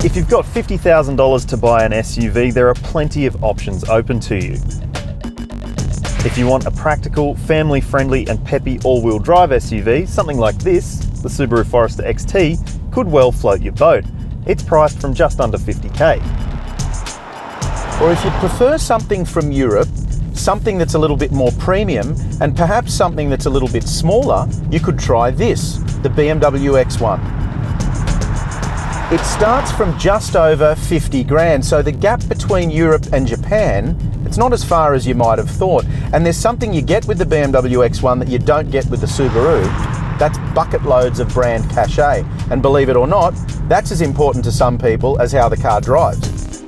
If you've got $50,000 to buy an SUV, there are plenty of options open to you. If you want a practical, family-friendly and peppy all-wheel drive SUV, something like this, the Subaru Forester XT, could well float your boat. It's priced from just under $50K. Or if you prefer something from Europe, something that's a little bit more premium, and perhaps something that's a little bit smaller, you could try this, the Bmw X1. It starts from just over 50 grand, so the gap between Europe and Japan, it's not as far as you might have thought. And there's something you get with the Bmw X1 that you don't get with the Subaru. That's bucket loads of brand cachet. And believe it or not, that's as important to some people as how the car drives.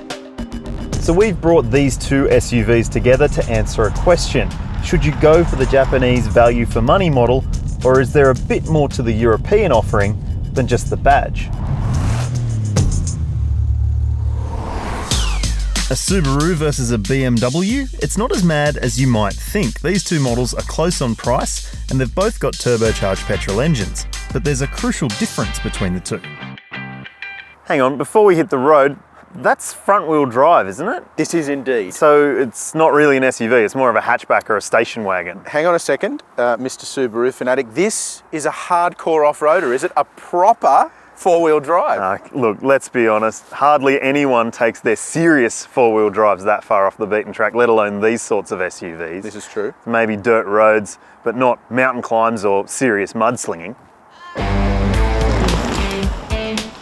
So we've brought these two SUVs together to answer a question. Should you go for the Japanese value for money model, or is there a bit more to the European offering than just the badge? A Subaru versus a BMW? It's not as mad as you might think. These two models are close on price and they've both got turbocharged petrol engines, but there's a crucial difference between the two. Hang on, before we hit the road, that's front-wheel drive, isn't it? This is indeed. So it's not really an SUV, it's more of a hatchback or a station wagon. Hang on a second, Mr. Subaru fanatic. This is a hardcore off-roader, is it? A proper four-wheel drive? Look, let's be honest, hardly anyone takes their serious four-wheel drives that far off the beaten track, let alone these sorts of SUVs. This is true. Maybe dirt roads, but not mountain climbs or serious mudslinging.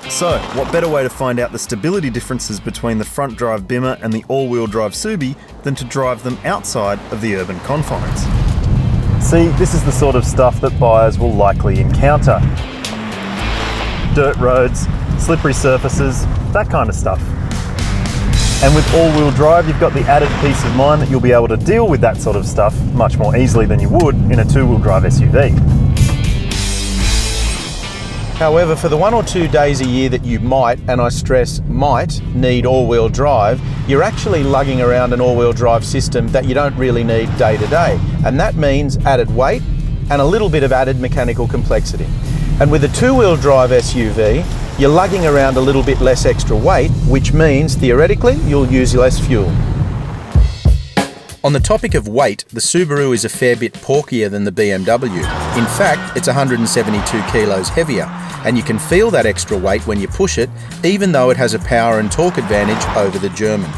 So, what better way to find out the stability differences between the front drive Bimmer and the all-wheel drive Subi than to drive them outside of the urban confines? See, this is the sort of stuff that buyers will likely encounter. Dirt roads, slippery surfaces, that kind of stuff. And with all-wheel drive, you've got the added peace of mind that you'll be able to deal with that sort of stuff much more easily than you would in a two-wheel drive SUV. However, for the 1 or 2 days a year that you might, and I stress might, need all-wheel drive, you're actually lugging around an all-wheel drive system that you don't really need day to day. And that means added weight and a little bit of added mechanical complexity. And with a two-wheel drive SUV, you're lugging around a little bit less extra weight, which means theoretically you'll use less fuel. On the topic of weight, the Subaru is a fair bit porkier than the BMW. In fact, it's 172 kilos heavier, and you can feel that extra weight when you push it, even though it has a power and torque advantage over the German.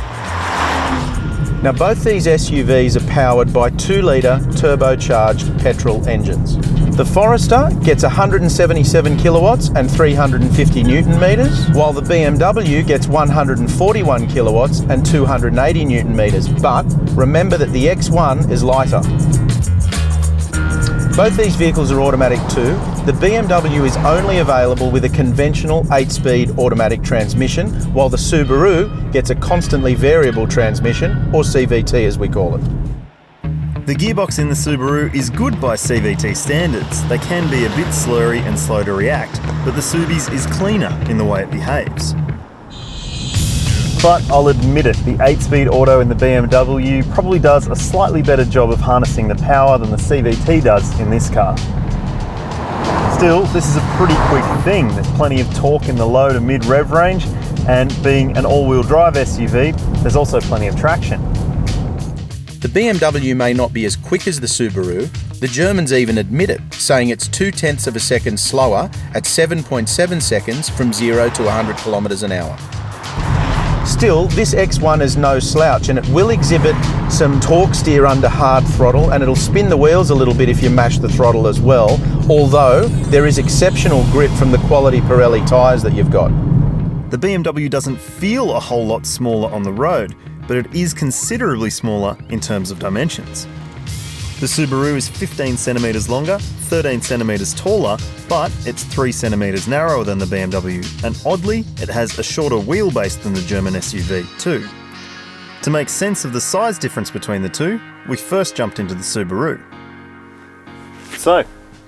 Now, both these SUVs are powered by 2-litre turbocharged petrol engines. The Forester gets 177 kilowatts and 350 newton meters, while the BMW gets 141 kilowatts and 280 newton meters. But remember that the X1 is lighter. Both these vehicles are automatic too. The BMW is only available with a conventional 8-speed automatic transmission, while the Subaru gets a constantly variable transmission, or CVT as we call it. The gearbox in the Subaru is good by CVT standards. They can be a bit slurry and slow to react, but the Subi's is cleaner in the way it behaves. But I'll admit it, the 8-speed auto in the BMW probably does a slightly better job of harnessing the power than the CVT does in this car. Still, this is a pretty quick thing. There's plenty of torque in the low to mid rev range, and being an all-wheel drive SUV, there's also plenty of traction. The BMW may not be as quick as the Subaru. The Germans even admit it, saying it's 0.2 of a second slower at 7.7 seconds from 0 to 100 kilometers an hour. Still, this X1 is no slouch, and it will exhibit some torque steer under hard throttle, and it'll spin the wheels a little bit if you mash the throttle as well, although there is exceptional grip from the quality Pirelli tyres that you've got. The BMW doesn't feel a whole lot smaller on the road, but it is considerably smaller in terms of dimensions. The Subaru is 15 centimetres longer, 13 centimetres taller, but it's 3 centimetres narrower than the BMW, and oddly, it has a shorter wheelbase than the German SUV too. To make sense of the size difference between the two, we first jumped into the Subaru. So,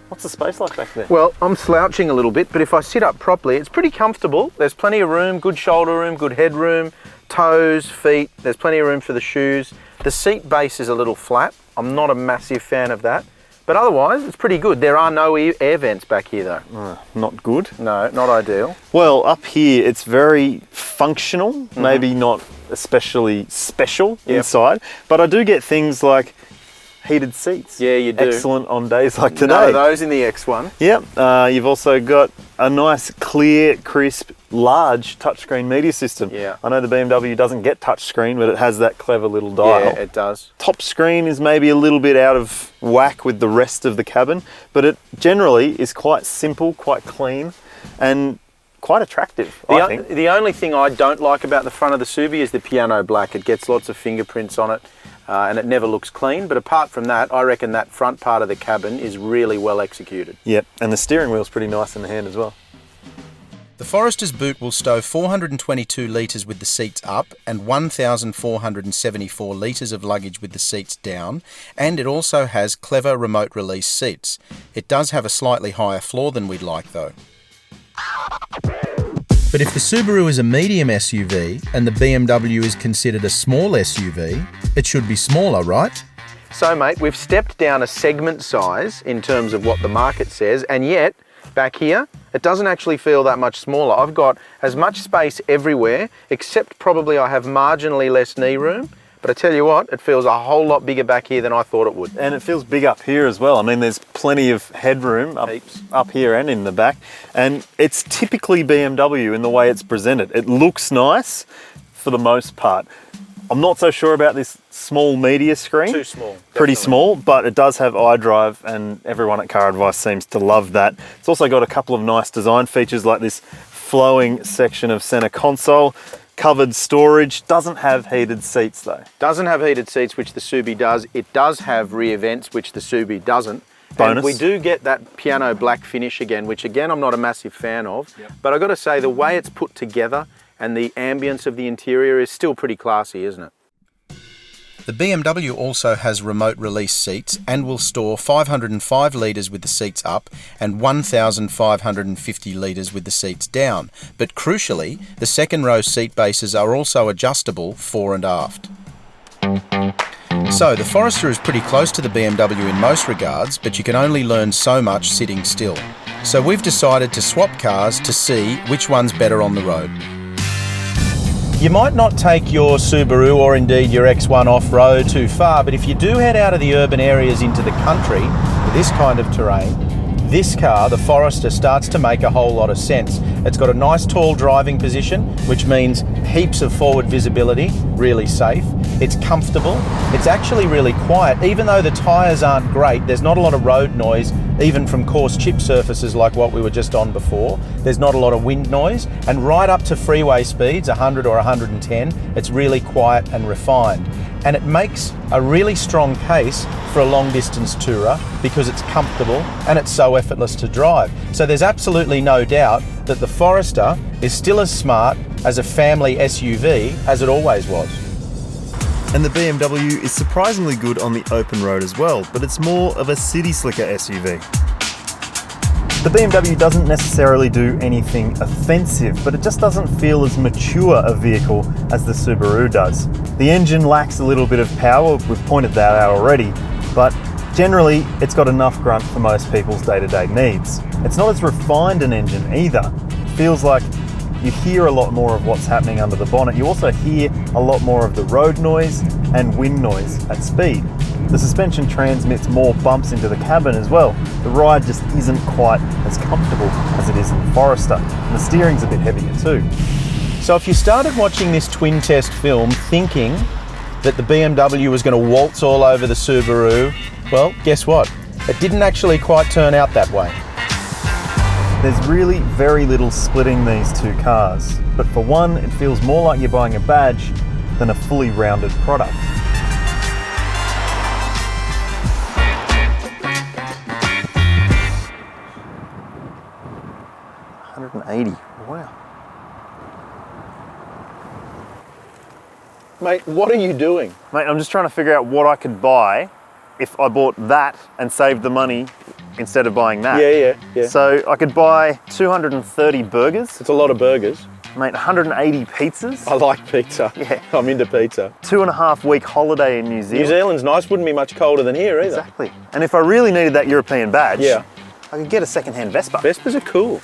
what's the space like back there? Well, I'm slouching a little bit, but if I sit up properly, it's pretty comfortable. There's plenty of room, good shoulder room, good headroom, toes, feet, there's plenty of room for the shoes. The seat base is a little flat. I'm not a massive fan of that, But otherwise, it's pretty good. There are no air vents back here though. Not good. No, not ideal. Well, up here it's very functional, maybe not especially special inside, but I do get things like heated seats. Yeah, you do. Excellent on days like today. None of those in the X1. Yep. You've also got a nice, clear, crisp, large touchscreen media system. Yeah. I know the BMW doesn't get touchscreen, but it has that clever little dial. Yeah, it does. Top screen is maybe a little bit out of whack with the rest of the cabin, but it generally is quite simple, quite clean, and quite attractive, I think. The only thing I don't like about the front of the Subi is the piano black. It gets lots of fingerprints on it. And it never looks clean, but apart from that, I reckon that front part of the cabin is really well executed. Yep, and the steering wheel's pretty nice in the hand as well. The Forester's boot will stow 422 litres with the seats up and 1,474 litres of luggage with the seats down, and it also has clever remote release seats. It does have a slightly higher floor than we'd like though. But if the Subaru is a medium SUV and the BMW is considered a small SUV, it should be smaller, right? So mate, we've stepped down a segment size in terms of what the market says, and yet back here, it doesn't actually feel that much smaller. I've got as much space everywhere, except probably I have marginally less knee room. But I tell you what, it feels a whole lot bigger back here than I thought it would. And it feels big up here as well. I mean, there's plenty of headroom up here and in the back. And it's typically BMW in the way it's presented. It looks nice for the most part. I'm not so sure about this small media screen. Too small. Pretty Definitely. small, but it does have iDrive and everyone at CarAdvice seems to love that. It's also got a couple of nice design features like this flowing section of center console. Covered storage, doesn't have heated seats though. Doesn't have heated seats, which the Subi does. It does have rear vents, which the Subi doesn't. Bonus. And we do get that piano black finish again, which again, I'm not a massive fan of. But I've got to say, the way it's put together and the ambience of the interior is still pretty classy, isn't it? The BMW also has remote release seats and will store 505 litres with the seats up and 1,550 litres with the seats down. But crucially, the second row seat bases are also adjustable fore and aft. So the Forester is pretty close to the BMW in most regards, but you can only learn so much sitting still. So we've decided to swap cars to see which one's better on the road. You might not take your Subaru or indeed your X1 off-road too far, but if you do head out of the urban areas into the country with this kind of terrain, this car, the Forester, starts to make a whole lot of sense. It's got a nice tall driving position, which means heaps of forward visibility, really safe. It's comfortable. It's actually really quiet. Even though the tyres aren't great, there's not a lot of road noise, even from coarse chip surfaces like what we were just on before. There's not a lot of wind noise, and right up to freeway speeds, 100 or 110, it's really quiet and refined. And it makes a really strong case for a long distance tourer because it's comfortable and it's so effortless to drive. So there's absolutely no doubt that the Forester is still as smart as a family SUV as it always was. And the BMW is surprisingly good on the open road as well, but it's more of a city slicker SUV. The BMW doesn't necessarily do anything offensive, but it just doesn't feel as mature a vehicle as the Subaru does. The engine lacks a little bit of power, we've pointed that out already, but generally it's got enough grunt for most people's day-to-day needs. It's not as refined an engine either. It feels like you hear a lot more of what's happening under the bonnet. You also hear a lot more of the road noise and wind noise at speed. The suspension transmits more bumps into the cabin as well. The ride just isn't quite as comfortable as it is in the Forester. And the steering's a bit heavier too. So if you started watching this twin test film thinking that the BMW was going to waltz all over the Subaru, well, guess what? It didn't actually quite turn out that way. There's really very little splitting these two cars, but for one, it feels more like you're buying a badge than a fully rounded product. $180, wow. Mate, what are you doing? Mate, I'm just trying to figure out what I could buy if I bought that and saved the money instead of buying that. Yeah. So I could buy 230 burgers. It's a lot of burgers. Mate, 180 pizzas. I like pizza. Yeah. I'm into pizza. 2.5 week holiday in New Zealand. New Zealand's nice, wouldn't be much colder than here either. Exactly. And if I really needed that European badge, Yeah. I could get a second-hand Vespa. Vespas are cool.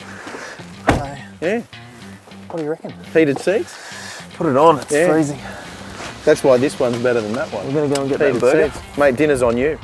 So, Yeah. what do you reckon? Heated seats. Put it on, it's Yeah. freezing. That's why this one's better than that one. We're gonna go and get that Heated burger. seats. Mate, dinner's on you.